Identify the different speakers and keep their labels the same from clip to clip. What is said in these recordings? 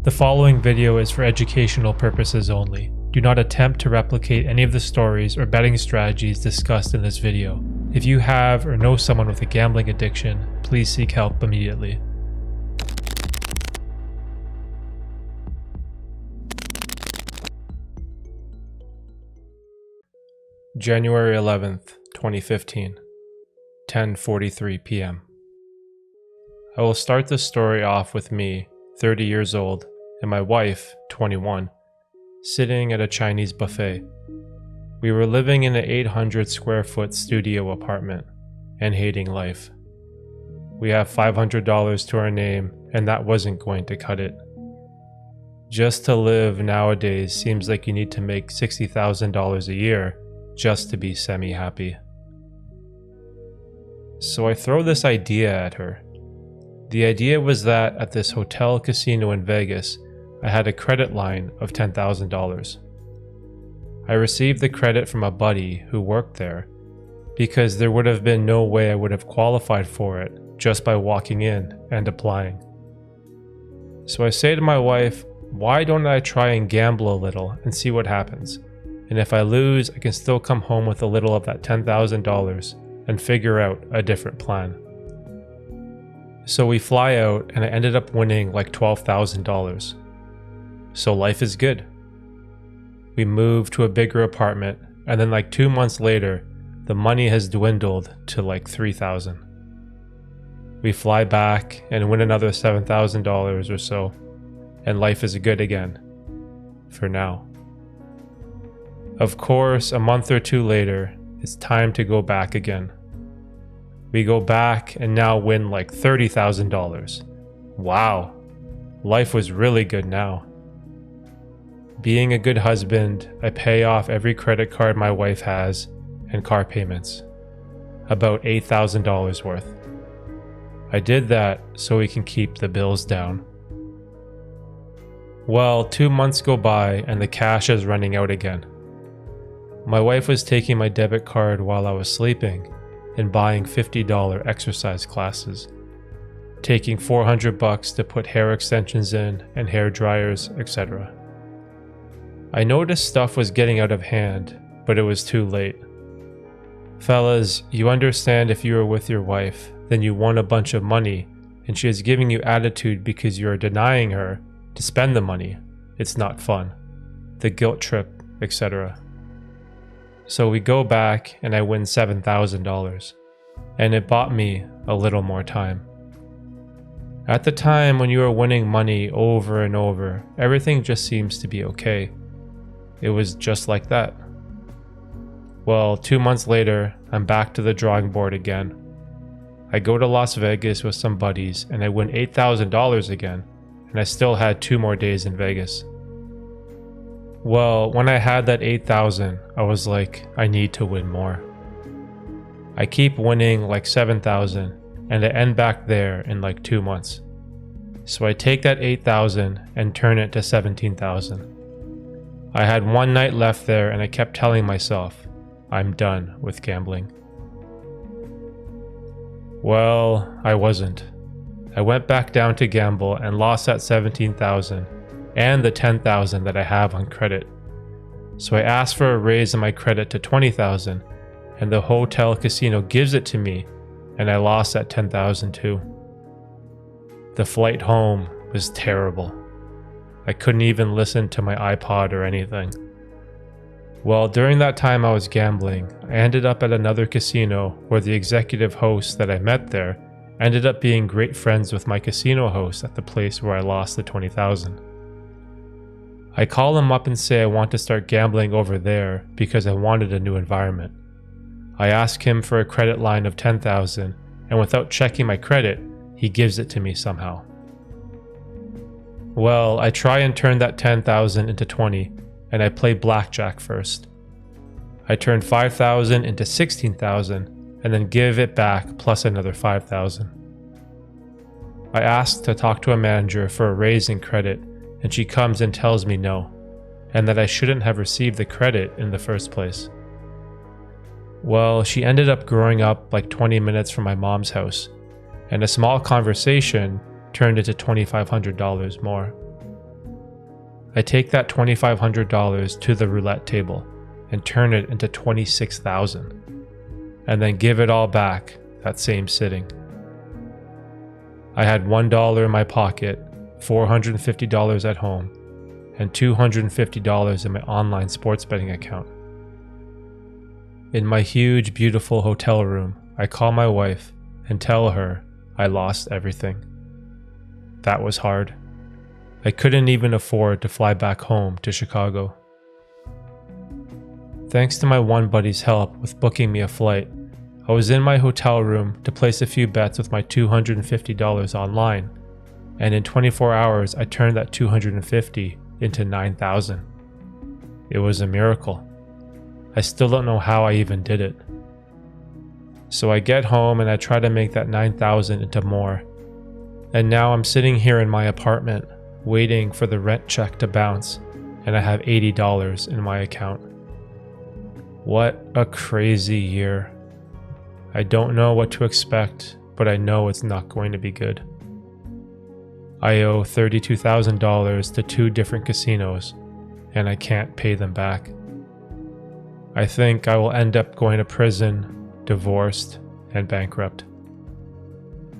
Speaker 1: The following video is for educational purposes only. Do not attempt to replicate any of the stories or betting strategies discussed in this video. If you have or know someone with a gambling addiction, please seek help immediately. January 11th, 2015, 10:43 p.m. I will start this story off with me, 30 years old, and my wife, 21, sitting at a Chinese buffet. We were living in an 800 square foot studio apartment and hating life. We have $500 to our name, and that wasn't going to cut it. Just to live nowadays seems like you need to make $60,000 a year just to be semi-happy. So I throw this idea at her. The idea was that at this hotel casino in Vegas, I had a credit line of $10,000. I received the credit from a buddy who worked there because there would have been no way I would have qualified for it just by walking in and applying. So I say to my wife, why don't I try and gamble a little and see what happens? And if I lose, I can still come home with a little of that $10,000 and figure out a different plan. So we fly out and I ended up winning like $12,000. So life is good. We moved to a bigger apartment, and then like 2 months later, the money has dwindled to like $3,000. We fly back and win another $7,000 or so, and life is good again. For now. Of course, a month or two later, it's time to go back again. We go back and now win like $30,000. Wow, life was really good now. Being a good husband, I pay off every credit card my wife has and car payments. About $8,000 worth. I did that so we can keep the bills down. Well, 2 months go by and the cash is running out again. My wife was taking my debit card while I was sleeping and buying $50 exercise classes, taking $400 to put hair extensions in and hair dryers, etc. I noticed stuff was getting out of hand, but it was too late. Fellas, you understand if you are with your wife, then you won a bunch of money and she is giving you attitude because you are denying her to spend the money. It's not fun. The guilt trip, etc. So we go back and I win $7,000, and it bought me a little more time. At the time when you are winning money over and over, everything just seems to be okay. It was just like that. Well, 2 months later, I'm back to the drawing board again. I go to Las Vegas with some buddies and I win $8,000 again, and I still had 2 more days in Vegas. Well, when I had that $8,000, I was like, I need to win more. I keep winning like $7,000 and I end back there in like 2 months. So I take that $8,000 and turn it to $17,000. I had 1 night left there and I kept telling myself, I'm done with gambling. Well, I wasn't. I went back down to gamble and lost that $17,000 and the $10,000 that I have on credit. So I asked for a raise in my credit to $20,000, and the hotel casino gives it to me, and I lost that $10,000 too. The flight home was terrible. I couldn't even listen to my iPod or anything. Well, during that time I was gambling, I ended up at another casino where the executive host that I met there ended up being great friends with my casino host at the place where I lost the $20,000. I call him up and say I want to start gambling over there because I wanted a new environment. I ask him for a credit line of $10,000, and without checking my credit, he gives it to me somehow. Well, I try and turn that $10,000 into $20,000, and I play blackjack first. I turn $5,000 into $16,000, and then give it back plus another $5,000. I ask to talk to a manager for a raise in credit, and she comes and tells me no, and that I shouldn't have received the credit in the first place. Well, she ended up growing up like 20 minutes from my mom's house, and a small conversation turned into $2,500 more. I take that $2,500 to the roulette table and turn it into $26,000, and then give it all back that same sitting. I had $1 in my pocket, $450 at home, and $250 in my online sports betting account. In my huge, beautiful hotel room, I call my wife and tell her I lost everything. That was hard. I couldn't even afford to fly back home to Chicago. Thanks to my one buddy's help with booking me a flight, I was in my hotel room to place a few bets with my $250 online, and in 24 hours I turned that $250 into $9,000. It was a miracle. I still don't know how I even did it. So I get home and I try to make that $9,000 into more. And now I'm sitting here in my apartment waiting for the rent check to bounce, and I have $80 in my account. What a crazy year. I don't know what to expect, but I know it's not going to be good. I owe $32,000 to 2 different casinos, and I can't pay them back. I think I will end up going to prison, divorced, and bankrupt.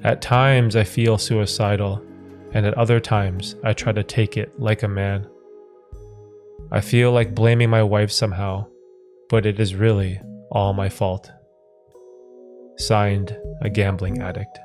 Speaker 1: At times I feel suicidal, and at other times I try to take it like a man. I feel like blaming my wife somehow, but it is really all my fault. Signed, a gambling addict.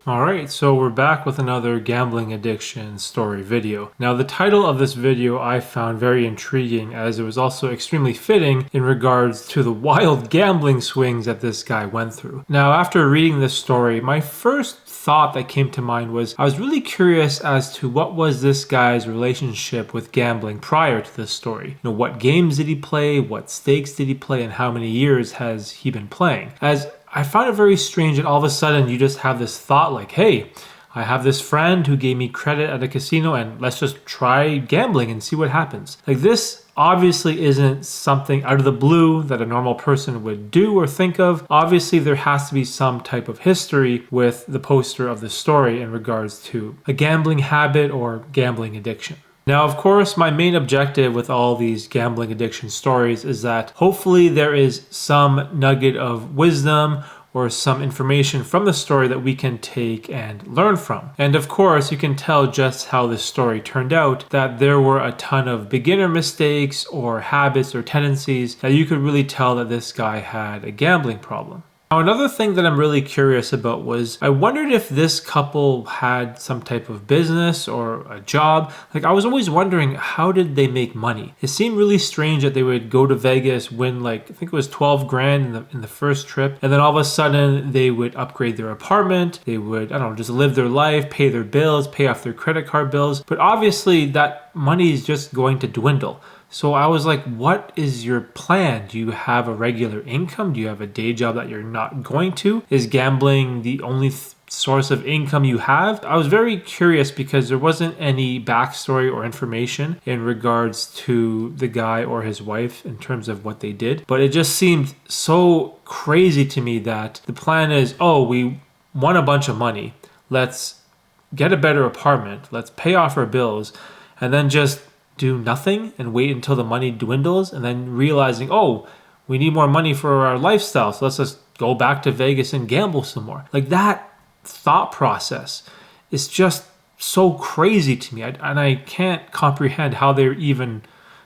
Speaker 1: Alright, so we're back with another gambling addiction story video. Now the title of this video I found very intriguing, as it was also extremely fitting in regards to the wild gambling swings that this guy went through. Now after reading this story, my first thought that came to mind was I was really curious as to what was this guy's relationship with gambling prior to this story. What games did he play, what stakes did he play, and how many years has he been playing? As I found it very strange that all of a sudden you just have this thought like, hey, I have this friend who gave me credit at a casino and let's just try gambling and see what happens. Like, this obviously isn't something out of the blue that a normal person would do or think of. Obviously there has to be some type of history with the poster of the story in regards to a gambling habit or gambling addiction. Now, of course, my main objective with all these gambling addiction stories is that hopefully there is some nugget of wisdom or some information from the story that we can take and learn from. And of course, you can tell just how this story turned out that there were a ton of beginner mistakes or habits or tendencies that you could really tell that this guy had a gambling problem. Now, another thing that I'm really curious about was I wondered if this couple had some type of business or a job. Like, I was always wondering, how did they make money? It seemed really strange that they would go to Vegas, win like, I think it was 12 grand in the first trip. And then all of a sudden they would upgrade their apartment. They would, I don't know, just live their life, pay their bills, pay off their credit card bills. But obviously that money is just going to dwindle. So I was like, what is your plan? Do you have a regular income? Do you have a day job that you're not going to? Is gambling the only source of income you have? I was very curious because there wasn't any backstory or information in regards to the guy or his wife in terms of what they did. But it just seemed so crazy to me that the plan is, oh, we won a bunch of money. Let's get a better apartment. Let's pay off our bills, and then just do nothing and wait until the money dwindles, and then realizing, oh, we need more money for our lifestyle, so let's just go back to Vegas and gamble some more. Like, that thought process is just so crazy to me, and I can't comprehend how they're even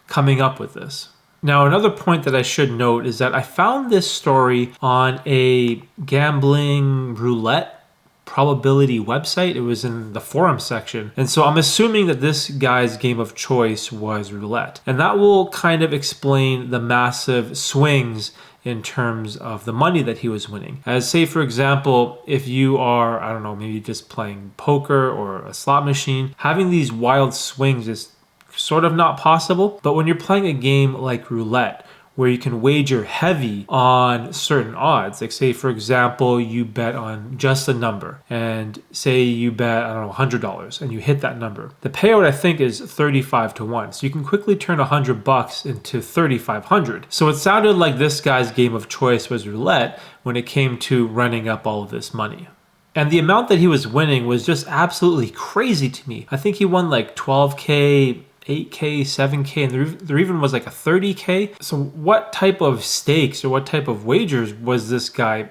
Speaker 1: coming up with this. Now, another point that I should note is that I found this story on a gambling roulette probability website. It was in the forum section. And so I'm assuming that this guy's game of choice was roulette. And that will kind of explain the massive swings in terms of the money that he was winning. As, say, for example, if you are, I don't know, maybe just playing poker or a slot machine, having these wild swings is sort of not possible. But when you're playing a game like roulette, where you can wager heavy on certain odds. Like, say, for example, you bet on just a number, and say you bet, I don't know, $100, and you hit that number. The payout, I think, is 35 to 1. So you can quickly turn $100 into 3,500. So it sounded like this guy's game of choice was roulette when it came to running up all of this money. And the amount that he was winning was just absolutely crazy to me. I think he won like 12K, 8K, 7K, and there even was like a 30K. So what type of stakes or what type of wagers was this guy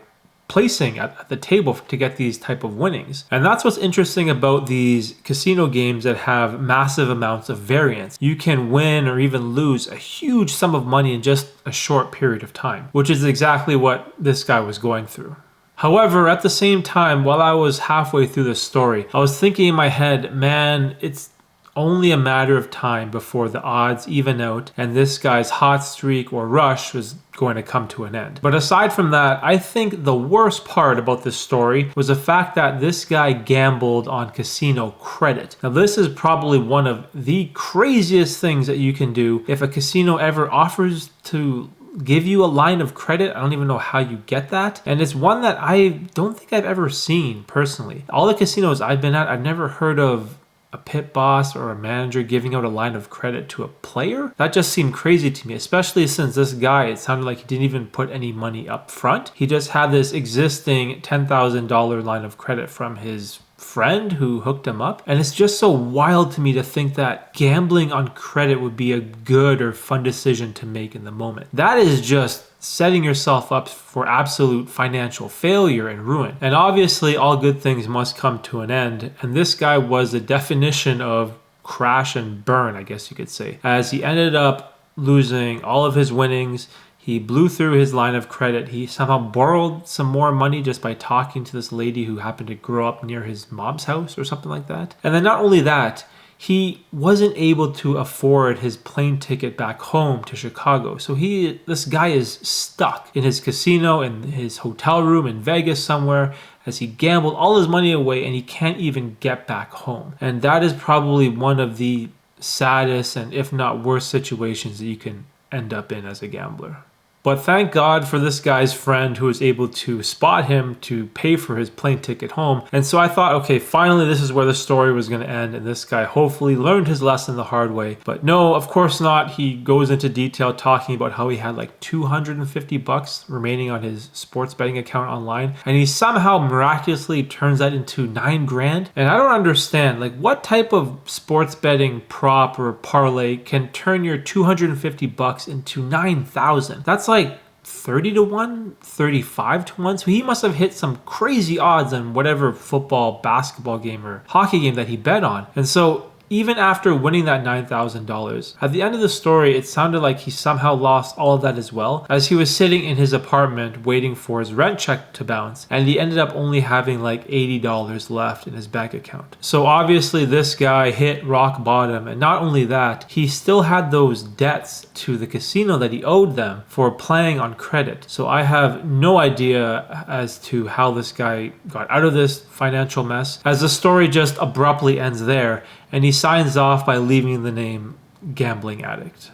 Speaker 1: placing at the table to get these type of winnings? And that's what's interesting about these casino games that have massive amounts of variance. You can win or even lose a huge sum of money in just a short period of time, which is exactly what this guy was going through. However, at the same time, while I was halfway through the story, I was thinking in my head, man, it's only a matter of time before the odds even out and this guy's hot streak or rush was going to come to an end. But aside from that, I think the worst part about this story was the fact that this guy gambled on casino credit. Now, this is probably one of the craziest things that you can do. If a casino ever offers to give you a line of credit, I don't even know how you get that. And it's one that I don't think I've ever seen personally. All the casinos I've been at, I've never heard of a pit boss or a manager giving out a line of credit to a player. That just seemed crazy to me, especially since this guy, it sounded like he didn't even put any money up front. He just had this existing $10,000 line of credit from his friend who hooked him up. And it's just so wild to me to think that gambling on credit would be a good or fun decision to make in the moment. That is just setting yourself up for absolute financial failure and ruin. And obviously all good things must come to an end. And this guy was the definition of crash and burn, I guess you could say, as he ended up losing all of his winnings. He blew through his line of credit. He somehow borrowed some more money just by talking to this lady who happened to grow up near his mom's house or something like that. And then not only that, he wasn't able to afford his plane ticket back home to Chicago. So this guy is stuck in his casino, in his hotel room in Vegas somewhere, as he gambled all his money away and he can't even get back home. And that is probably one of the saddest and if not worst situations that you can end up in as a gambler. But thank God for this guy's friend who was able to spot him to pay for his plane ticket home. And so I thought, okay, finally this is where the story was going to end and this guy hopefully learned his lesson the hard way. But no, of course not. He goes into detail talking about how he had like $250 remaining on his sports betting account online. And he somehow miraculously turns that into $9,000. And I don't understand, like, what type of sports betting prop or parlay can turn your $250 into $9,000? That's like 30 to 1, 35 to 1. So he must have hit some crazy odds on whatever football, basketball game or hockey game that he bet on. And so even after winning that $9,000, at the end of the story, it sounded like he somehow lost all of that as well, as he was sitting in his apartment waiting for his rent check to bounce, and he ended up only having like $80 left in his bank account. So obviously this guy hit rock bottom, and not only that, he still had those debts to the casino that he owed them for playing on credit. So I have no idea as to how this guy got out of this financial mess, as the story just abruptly ends there, and he signs off by leaving the name Gambling Addict.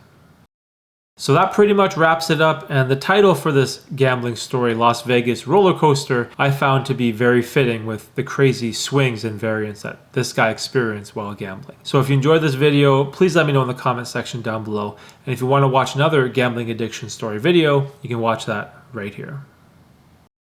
Speaker 1: So that pretty much wraps it up, and the title for this gambling story, Las Vegas Rollercoaster, I found to be very fitting with the crazy swings and variance that this guy experienced while gambling. So if you enjoyed this video, please let me know in the comment section down below, and if you want to watch another gambling addiction story video, you can watch that right here.